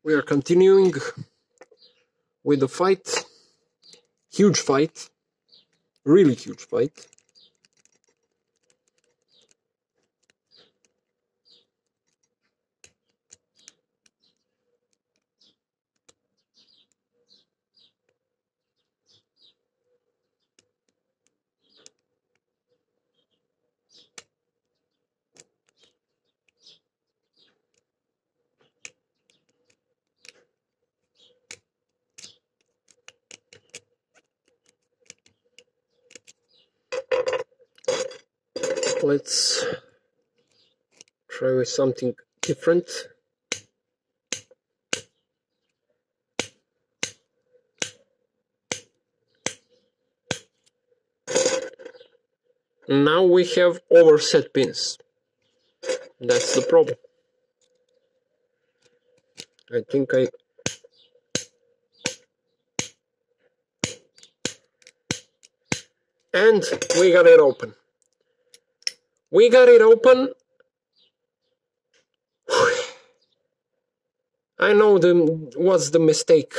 We are continuing with the fight. Huge fight. Really huge fight. Let's try with something different. Now we have overset pins. That's the problem. I think and we got it open. We got it open. I know what's the mistake.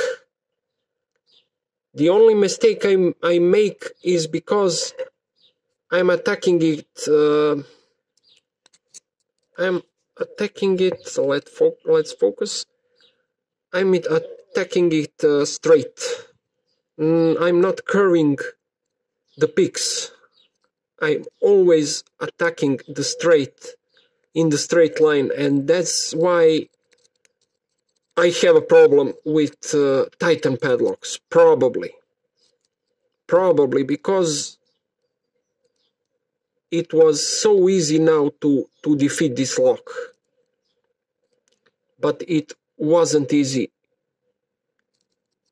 The only mistake I make is because I'm attacking it. I'm attacking it. So let's focus. I'm attacking it straight. I'm not curving the peaks. I'm always attacking the straight in the straight line, and that's why I have a problem with Titan padlocks. Probably because it was so easy now to defeat this lock, but it wasn't easy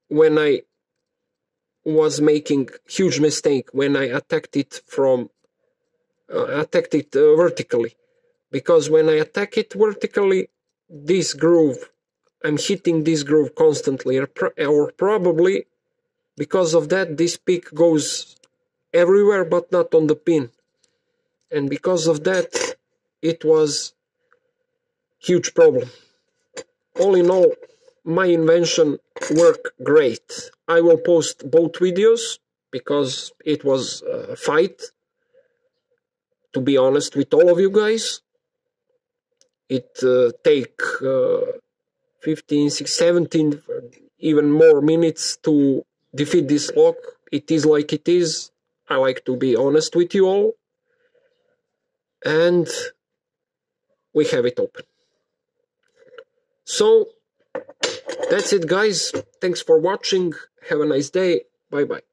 when I was making huge mistake when I attacked it vertically, because when I attack it vertically, this groove, I'm hitting this groove constantly, or probably because of that this peak goes everywhere but not on the pin, and because of that it was huge problem. All in all, my invention worked great. I will post both videos because it was a fight, to be honest with all of you guys. It take 15, 16, 17, even more minutes to defeat this lock. It is like it is. I like to be honest with you all. And we have it open. So that's it, guys. Thanks for watching. Have a nice day. Bye bye.